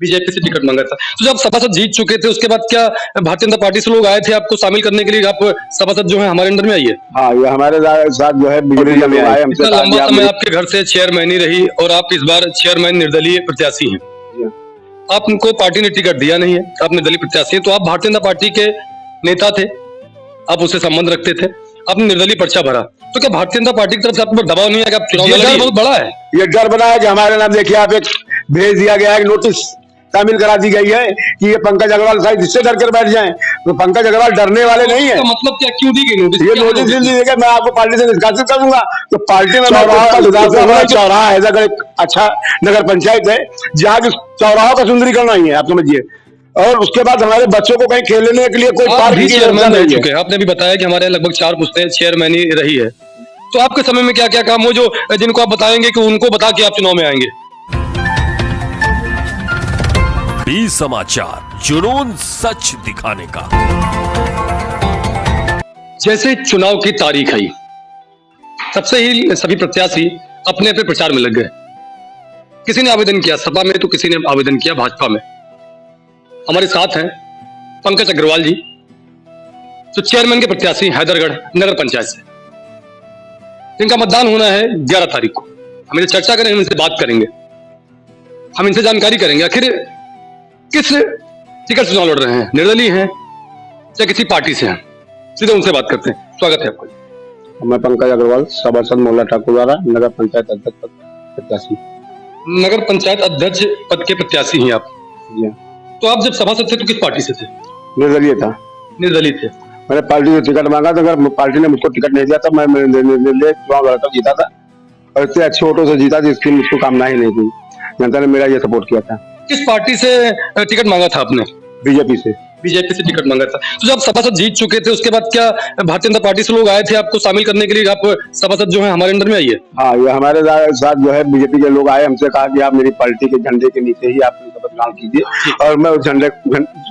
BJP से ticket मांगा था। तो जब सभासद जीत चुके थे उसके बाद क्या भारतीय जनता पार्टी से लोग आए थे आपको शामिल करने के लिए, आप सभासद जो है हमारे अंडर में आइए? हाँ, ये हमारे साथ जो है बीजेपी में आए। इतना लंबा समय आपके घर से चेयरमैन रही और आप इस बार चेयरमैन निर्दलीय प्रत्याशी हैं। आपको पार्टी ने टिकट दिया नहीं है, आप निर्दलीय प्रत्याशी हैं, तो आप भारतीय जनता पार्टी के नेता थे, आप उससे संबंध रखते थे, आपने निर्दलीय पर्चा भरा, तो क्या भारतीय जनता पार्टी की तरफ से आप पर दबाव नहीं है कि आप चुनाव लड़ेंगे? बहुत बड़ा है ये डर बना है कि हमारे नाम देखिए आप एक भेज दिया गया है, नोटिस शामिल करा दी गई है कि ये पंकज अग्रवाल शायद इससे डर कर बैठ जाएं, तो पंकज अग्रवाल डरने वाले नहीं है। तो मतलब क्या, क्यों दी गई नोटिस? ये नोटिस दीजिएगा, मैं आपको पार्टी से निष्कासित करूंगा। तो पार्टी में चौराहा है, अच्छा नगर पंचायत है जहाँ की चौराहों का सुंदरीकरण नहीं है, आप समझिए। और उसके बाद हमारे बच्चों को कहीं खेलने के लिए कोई पार्क की व्यवस्था नहीं है। आपने भी बताया कि हमारे लगभग 4 पुश्तें चेयरमैन ही रही है, तो आपके समय में क्या क्या काम हो जो जिनको आप बताएंगे कि उनको बता के आप चुनाव में आएंगे? बी समाचार, जुनून सच दिखाने का। जैसे चुनाव की तारीख आई, सबसे ही सभी प्रत्याशी अपने अपने प्रचार में लग गए। किसी ने आवेदन किया सपा में, तो किसी ने आवेदन किया भाजपा में। हमारे साथ हैं पंकज अग्रवाल जी, जो चेयरमैन के प्रत्याशी हैदरगढ़ नगर पंचायत से, जिनका मतदान होना है 11 तारीख को। हम इनसे चर्चा करेंगे, हम इनसे बात करेंगे, हम इनसे जानकारी करेंगे आखिर किस टिकट चुनाव लड़ रहे हैं, निर्दलीय हैं या किसी पार्टी से हैं। सीधे उनसे बात करते हैं। स्वागत है आपका। मैं पंकज अग्रवाल, सभासद मोहल्ला ठाकुर द्वारा नगर पंचायत अध्यक्ष पद प्रत्याशी। नगर पंचायत अध्यक्ष पद के प्रत्याशी हैं आप? जी। तो आप जब सभासद थे तो किस पार्टी से थे? निर्दलीय था। निर्दलीय थे। मैंने पार्टी से टिकट मांगा था, अगर पार्टी ने मुझको टिकट नहीं दिया था मैं निर्दलीय चुनाव लड़कर जीता था, और इतने अच्छे वोटों से जीता जिसकी मुझको कामना ही नहीं थी। जनता ने मेरा ये सपोर्ट किया था। किस पार्टी से टिकट मांगा था आपने? बीजेपी से। बीजेपी से टिकट मांगा था। तो जब सभासद जीत चुके थे उसके बाद क्या भारतीय जनता पार्टी से लोग आए थे आपको शामिल करने के लिए, आप सभासद जो है हमारे अंडर में आइए? हाँ, ये हमारे साथ जो है बीजेपी के लोग आए, हमसे कहा कि आप मेरी पार्टी के झंडे के नीचे ही आप शपथ ग्रहण कीजिए, और मैं उस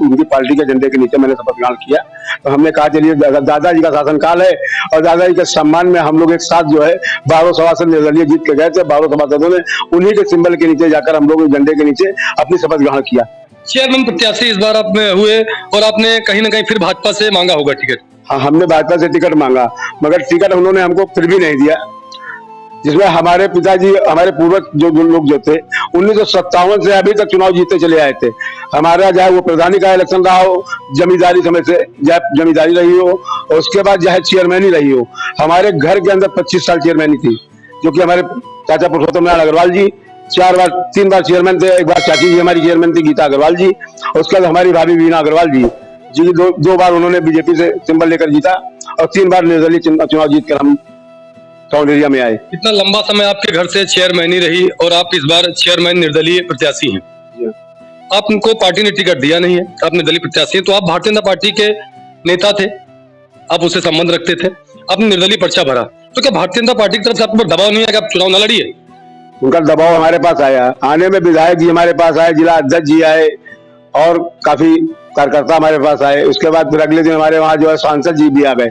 उनकी पार्टी के झंडे के नीचे मैंने शपथ ग्रहण किया। तो हमने कहा चलिए दादाजी का शासनकाल है और दादाजी के सम्मान में हम लोग एक साथ जो है 12 सभासद निर्दलीय जीत के गए थे। 12 सभासदों ने उन्हीं के सिंबल के नीचे जाकर हम लोग झंडे के नीचे अपनी शपथ ग्रहण किया। चेयरमैन प्रत्याशी इस बार आप में हुए और आपने कहीं ना कहीं फिर भाजपा से मांगा होगा टिकट? हाँ, हमने भाजपा से टिकट मांगा, मगर टिकट उन्होंने हमको फिर भी नहीं दिया, जिसमें हमारे पिताजी, हमारे पूर्वज जो लोग जो थे 1957 से अभी तक चुनाव जीतते चले आए थे। हमारा चाहे वो प्रधानी का इलेक्शन रहा हो, जमींदारी समय से जमींदारी रही हो, और उसके बाद चाहे चेयरमैन ही रही हो। हमारे घर के अंदर 25 साल चेयरमैन थी, जो कि हमारे चाचा पुरुषोत्तम नारायण अग्रवाल जी 3 बार चेयरमैन थे। एक बार चाची जी हमारी चेयरमैन थी गीता अग्रवाल जी, और उसके बाद हमारी भाभी वीणा अग्रवाल जी दो बार उन्होंने बीजेपी से सिंबल लेकर जीता, और 3 बार निर्दलीय चुनाव जीतकर हम टाउन एरिया में आए। इतना लंबा समय आपके घर से चेयरमैन ही रही और आप इस बार चेयरमैन निर्दलीय प्रत्याशी हैं। आपको पार्टी ने टिकट दिया नहीं है, आप निर्दलीय प्रत्याशी हैं, तो आप भारतीय जनता पार्टी के नेता थे, आप उससे संबंध रखते थे, आपने निर्दलीय पर्चा भरा, तो क्या भारतीय जनता पार्टी की तरफ से आप पर दबाव नहीं है कि आप चुनाव न लड़िए? उनका दबाव हमारे पास आया, आने में विधायक जी हमारे पास आए, जिला अध्यक्ष जी आए, और काफी कार्यकर्ता हमारे पास आए। उसके बाद फिर अगले दिन हमारे वहाँ जो है सांसद जी भी आ गए,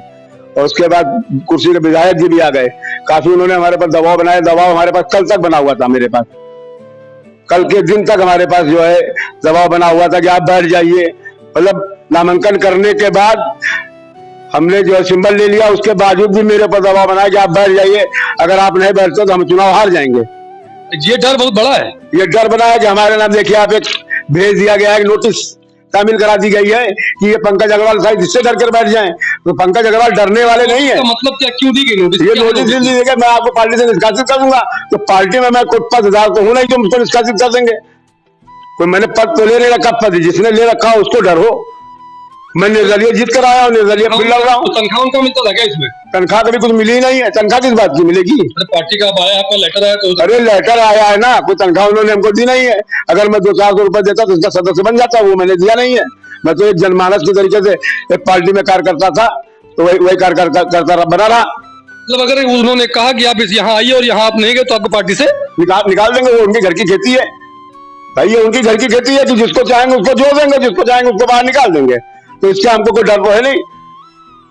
और उसके बाद कुर्सी के विधायक जी भी आ गए। काफी उन्होंने हमारे पर दबाव बनाया। दबाव हमारे पास कल तक बना हुआ था, मेरे पास कल के दिन तक हमारे पास जो है दबाव बना हुआ था कि आप बैठ जाइए। मतलब नामांकन करने के बाद हमने जो है सिंबल ले लिया, उसके बावजूद भी मेरे पर दबाव बनाया कि आप बैठ जाइए, अगर आप नहीं बैठते तो हम चुनाव हार जाएंगे। ये डर बहुत बड़ा है। ये डर बना है कि हमारे नाम देखिए आप एक भेज दिया गया है, नोटिस शामिल करा दी गई है कि ये पंकज अग्रवाल शायद इससे डर कर बैठ जाएं, तो पंकज अग्रवाल डरने वाले नहीं है। तो मतलब क्या, क्यों दी गई नोटिस? ये नोटिस दीजिएगा, मैं आपको पार्टी से निष्कासित करूंगा। तो पार्टी में मैं कोई पददार तो हूं नहीं जो मुझको निष्कासित कर देंगे। कोई मैंने पद तो ले नहीं रखा, पद जिसने ले रखा हो उसको डर हो। मैं निर्दलीय जीत कर आया हूँ, निर्दलीय फिर लड़ रहा हूँ। तनख्वाह उनको मिलता था क्या इसमें? तनख्वाह कभी कुछ मिली ही नहीं है। तनख्वाह किस बात की मिलेगी? पार्टी का आया, आपका लेटर आया तो? अरे लेटर आया है ना, कोई तनख्वाह उन्होंने हमको दी नहीं है। अगर मैं 200-400 रुपए देता तो उसका सदस्य बन जाता, वो मैंने दिया नहीं है। मैं तो एक जनमानस के तरीके से एक पार्टी में कार्य करता था, तो वही कार्य करता बना रहा। मतलब अगर उन्होंने कहा कि आप इस यहाँ आइए और यहाँ आप नहीं गए तो आपको पार्टी से निकाल देंगे। वो उनकी घर की खेती है भाई, ये उनकी घर की खेती है कि जिसको चाहेंगे उसको जोड़ देंगे, जिसको चाहेंगे उसको बाहर निकाल देंगे। तो इससे हमको कोई डर है नहीं।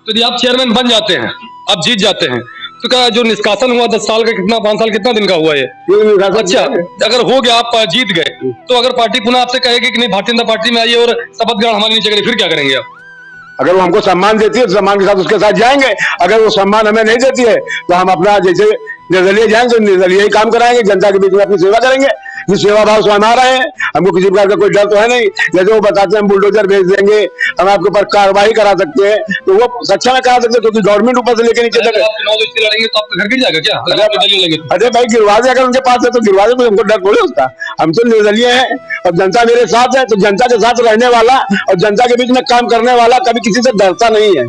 तो यदि आप चेयरमैन बन जाते हैं, आप जीत जाते हैं, तो क्या जो निष्कासन हुआ 10 साल का, कितना 5 साल कितना दिन का हुआ ये? अच्छा, अगर हो गया, आप जीत गए, तो अगर पार्टी पुनः आपसे कहेगी कि नहीं भारतीय जनता पार्टी में आइए और शपथ ग्रहण हमारे नीचे करिए, फिर क्या करेंगे आप? अगर वो हमको सम्मान देती है तो सम्मान के साथ उसके साथ जाएंगे। अगर वो सम्मान हमें नहीं देती है तो हम अपना जैसे निर्दलीय जाएंगे तो निर्दलीय ही काम कराएंगे, जनता के बीच में अपनी सेवा करेंगे। जो सेवा भाव से हम आ रहे हैं, हमको किसी प्रकार का कोई डर तो है नहीं। जैसे वो बताते हैं हम बुलडोजर भेज देंगे, हम आपके ऊपर कार्रवाई करा सकते हैं, तो वो सक्षम में करा सकते हैं, क्योंकि गवर्नमेंट ऊपर से लेकर नीचे तक। आप चुनाव इससे लड़ेंगे तो आपका घर गिर जाएगा क्या? अगर आप निर्दलीय लेंगे तो? अरे भाई गिरवा दे, अगर उनके पास है तो गिरवा दे, तो हमको डर थोड़ी होता। हम तो निर्दलीय हैं और जनता मेरे साथ है, तो जनता के साथ रहने वाला और जनता के बीच में काम करने वाला कभी किसी से डरता नहीं है।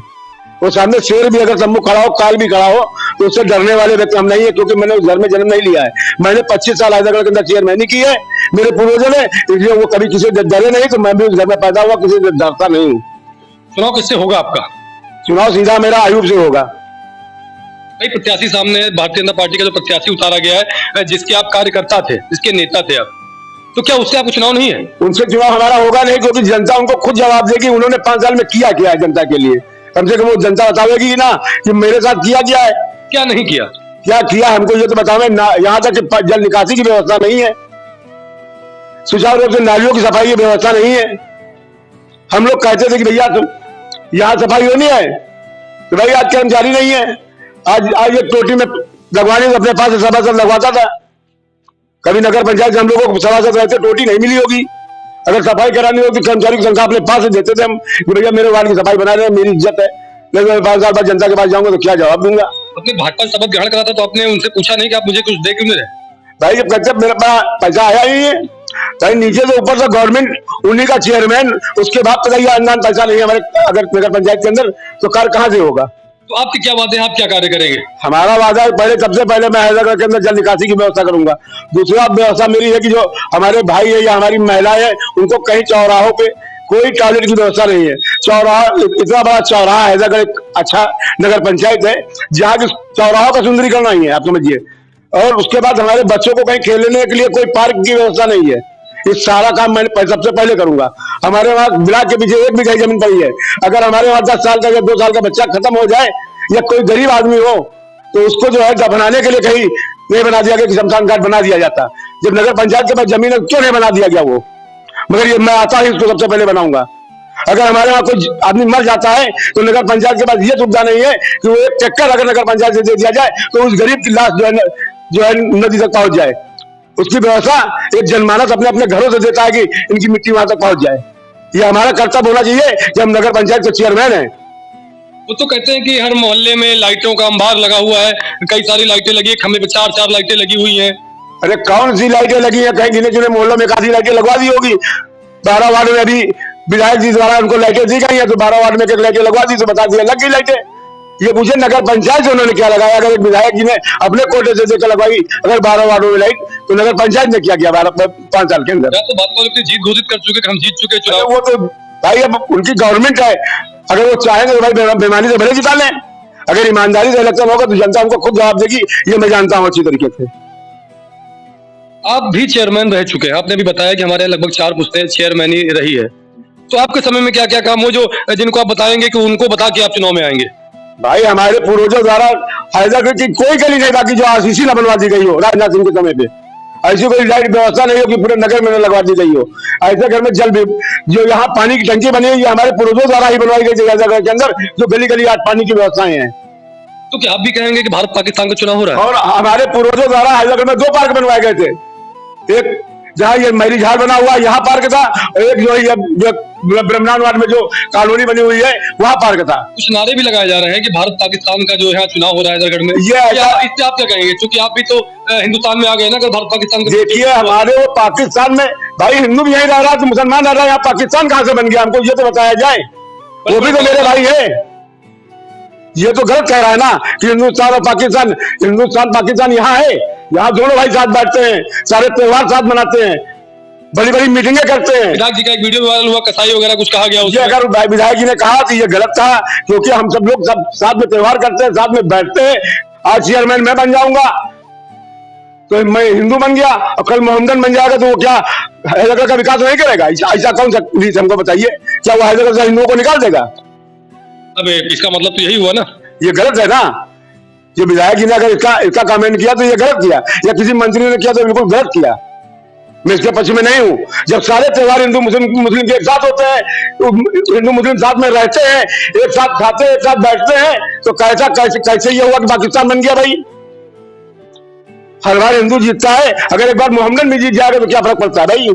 वो सामने शेर भी अगर सम्मुख खड़ा हो, काल भी खड़ा हो, तो उससे डरने वाले व्यक्ति हम नहीं है, क्योंकि मैंने उस घर में जन्म नहीं लिया है। मैंने 25 साल हैदराबाद के अंदर चेयरमैनी की है, मेरे पूर्वजों ने, इसलिए वो कभी किसी से डरे नहीं, तो मैं भी उस घर में पैदा हुआ, किसी से डरता नहीं हूँ। चुनाव किससे होगा आपका? चुनाव सीधा मेरा आयुब से होगा। कई प्रत्याशी सामने, भारतीय जनता पार्टी का जो प्रत्याशी उतारा गया है, जिसके आप कार्यकर्ता थे, जिसके नेता थे आप, तो क्या उससे आपको चुनाव नहीं है? उनसे चुनाव हमारा होगा नहीं, क्योंकि जनता उनको खुद जवाब देगी उन्होंने 5 साल में किया क्या है जनता के लिए। कम से कम वो जनता बतावेगी ना कि मेरे साथ किया क्या है, क्या नहीं किया, क्या किया हमको ये तो बतावे। यहाँ तक कि जल निकासी की व्यवस्था नहीं है, सुचारू रूप से नालियों की सफाई की व्यवस्था नहीं है। हम लोग कहते थे कि भैया तुम यहाँ सफाई होनी है, तो भाई आज कर्मचारी नहीं है। आज एक टोटी में लगवाने को अपने पास सभासद लगवाता था, कभी नगर पंचायत से हम लोगों को सभासद रहते टोटी नहीं मिली होगी। अगर सफाई करानी होती कर्मचारी की संख्या अपने पास से देते थे हम कि भैया मेरे वार्ड की सफाई बना रहे हैं, मेरी इज्जत है। लेकिन मैं 5 साल बाद जनता के पास जाऊंगा तो क्या जवाब दूंगा? अपने भाजपा शपथ ग्रहण करा था तो आपने उनसे पूछा नहीं कि आप मुझे कुछ दे क्यों नहीं रहे? भाई जब कहते मेरे पास पैसा आया ही है, भाई नीचे से ऊपर से गवर्नमेंट उन्हीं का चेयरमैन, उसके बाद तो अनुदान पैसा नहीं है हमारे अगर नगर पंचायत के अंदर, तो कार्य कहाँ से होगा? तो आपके क्या वादे हैं, आप क्या कार्य करेंगे? हमारा वादा है, पहले सबसे पहले मैं हैदराबाद के अंदर जल निकासी की व्यवस्था करूंगा। दूसरा व्यवस्था मेरी है कि जो हमारे भाई है या हमारी महिलाएं हैं, उनको कहीं चौराहों पे कोई टॉयलेट की व्यवस्था नहीं है। चौराहा, इतना बड़ा चौराहा हैदराबाद एक अच्छा नगर पंचायत है जहाँ की चौराहों का सुंदरीकरण नहीं है, आप समझिए। और उसके बाद हमारे बच्चों को कहीं खेलने के लिए कोई पार्क की व्यवस्था नहीं है। इस सारा काम मैं सबसे पहले करूंगा। हमारे वहाँ ब्लॉक के पीछे 1 बीघा जमीन पड़ी है, अगर हमारे वहाँ 10 साल का या 2 साल का बच्चा खत्म हो जाए या कोई गरीब आदमी हो तो उसको जो है दफनाने के लिए कहीं नहीं बना दिया गया कि शमशान घाट बना दिया जाता। जब नगर पंचायत के पास जमीन है क्यों नहीं बना दिया गया वो? मगर ये मैं आता ही इसको सबसे पहले बनाऊंगा। अगर हमारे वहाँ कोई आदमी मर जाता है तो नगर पंचायत के पास ये सुविधा नहीं है कि वो एक ट्रैक्टर अगर नगर पंचायत से दे दिया जाए तो उस गरीब की लाश जो है नदी तक पहुंच जाए। उसकी व्यवस्था एक जनमानस अपने अपने घरों से देता है कि इनकी मिट्टी वहां तक पहुंच जाए। ये हमारा कर्तव्य होना चाहिए कि हम नगर पंचायत के चेयरमैन हैं। वो तो कहते हैं कि हर मोहल्ले में लाइटों का अंबार लगा हुआ है, कई सारी लाइटें लगी है, खंभे पे 4-4 लाइटें लगी हुई हैं। अरे कौन सी लाइटें लगी हैं? कहीं गिने चुने मोहल्लों में काफी लाइटें लगवा दी होगी। 12 वार्ड में अभी विधायक जी द्वारा उनको लाइटें दी गई है, तो 12 वार्ड में एक लाइटें लगवा दी तो बता दिया लग गई लाइटें। ये पूछे नगर पंचायत से उन्होंने क्या लगाया? अगर एक विधायक जी ने अपने कोटे से देकर लगवाई अगर 12 वार्डों में लाइट, तो नगर पंचायत ने क्या किया 5 साल के अंदर? तो बात को अपनी जीत घोषित कर चुके कि हम जीत चुके चुनाव। वो तो भाई अब उनकी गवर्नमेंट है, अगर वो चाहेंगे तो भाई बेईमानी से भले जिता लें। अगर ईमानदारी से इलेक्शन होगा तो जनता उनको खुद जवाब देगी, ये मैं जानता हूँ अच्छी तरीके से। आप भी चेयरमैन रह चुके हैं, आपने भी बताया कि हमारे लगभग 4 पुश्तें चेयरमैनी रही है, तो आपके समय में क्या क्या काम हो जो जिनको आप बताएंगे कि उनको बता के आप चुनाव में आएंगे? भाई हमारे पूर्वजों द्वारा हैदराबाद की कोई गली नहीं बाकी जो आरसीसी न बनवा दी गई हो राजनाथ सिंह के समय पे। ऐसी कोई लाइट व्यवस्था नहीं हो कि पूरे नगर में लगवा दी गई हो। ऐसे घर में जल भी जो यहाँ पानी की टंकी बनी है ये हमारे पूर्वजों द्वारा ही बनवाई गई थी हैदराबाद के अंदर, जो गली गली आज पानी की व्यवस्थाएं हैं। तो क्या आप भी कहेंगे कि भारत पाकिस्तान का चुनाव हो रहा है? और हमारे पूर्वजों द्वारा हैदराबाद में 2 पार्क बनवाए गए थे, एक जहाँ ये मैरी झाड़ बना हुआ यहाँ पार्क था, एक जो है ब्रह्मनानवाद में जो कॉलोनी बनी हुई है वहाँ पार्क था। कुछ नारे भी लगाए जा रहे हैं कि भारत पाकिस्तान का जो है चुनाव हो रहा है हैदराबाद में, इससे आप क्या कहेंगे? क्योंकि आप भी तो हिंदुस्तान में आ गए ना, अगर भारत पाकिस्तान का। देखिए हमारे वो पाकिस्तान में भाई हिंदू भी यहीं रह रहा है तो मुसलमान रह रहा है, यहाँ पाकिस्तान कहाँ से बन गया हमको ये तो बताया जाए। वो भी तो मेरे भाई है, ये तो गलत कह रहा है ना कि हिंदुस्तान और पाकिस्तान, हिंदुस्तान पाकिस्तान यहाँ है, यहाँ दोनों भाई साथ बैठते हैं, सारे त्योहार साथ मनाते हैं, बड़ी बड़ी मीटिंगें करते हैं। विधायक जी का एक वीडियो वायरल हुआ, कसाई वगैरह कुछ कहा गया उसमें। अगर विधायक जी ने कहा कि ये गलत था, क्योंकि हम सब लोग सब साथ में त्योहार करते हैं, साथ में बैठते हैं। आज चेयरमैन मैं बन जाऊंगा तो मैं हिंदू बन गया और कल मोहम्मदन बन जाएगा तो वो क्या हैदराबाद का विकास नहीं करेगा? ऐसा कौन सा रीत हमको बताइए, क्या वो हैदराबाद से हिंदुओं को निकाल देगा? अब इसका मतलब तो यही हुआ ना, ये गलत है ना। ये विधायक जी ने अगर इसका कमेंट किया तो ये गलत किया, या किसी मंत्री ने किया तो बिल्कुल गलत किया। मैं इसके पक्ष में नहीं हूं। जब सारे त्योहार हिंदू मुस्लिम के एक साथ होते हैं, हिंदू मुस्लिम साथ में रहते हैं, एक साथ खाते हैं, एक साथ बैठते हैं, तो कैसे ये हुआ कि पाकिस्तान बन गया भाई? हर बार हिंदू जीतता है, अगर एक बार मोहम्मदन भी जीत जाएगा तो क्या फर्क पड़ता है भाई?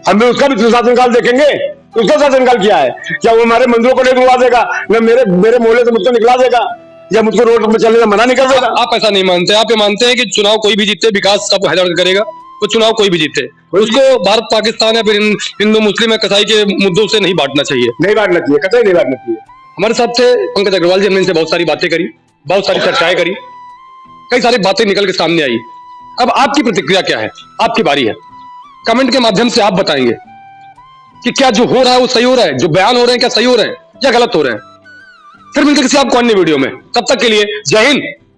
हम भी उसका भी शासनकाल देखेंगे। उसका शासनकाल क्या है? क्या वो हमारे मंदिरों को नहीं खुलवा देगा, न मेरे मोहल्ले से मुझको निकला देगा, या मुझको रोड पर चलने से मना नहीं कर देगा? आप ऐसा नहीं मानते, आप ये मानते हैं कि चुनाव कोई भी जीते, विकास सबको हैदराबाद करेगा। तो चुनाव कोई भी जीते, उसको भारत पाकिस्तान या फिर हिंदू मुस्लिम या कसाई के मुद्दों से नहीं बांटना चाहिए। नहीं बांटना चाहिए, कतई नहीं बांटना चाहिए। हमारे साथ थे पंकज अग्रवाल जी, हमने इनसे बहुत सारी बातें करी, बहुत सारी चर्चाएं करी, कई सारी बातें निकल के सामने आई। अब आपकी प्रतिक्रिया क्या है? आपकी बारी है, कमेंट के माध्यम से आप बताएंगे कि क्या जो हो रहा है वो सही हो रहा है, जो बयान हो रहे हैं क्या सही हो रहे हैं या गलत हो रहे हैं। फिर मिलकर किसी आपको अन्य वीडियो में, तब तक के लिए जय हिंद।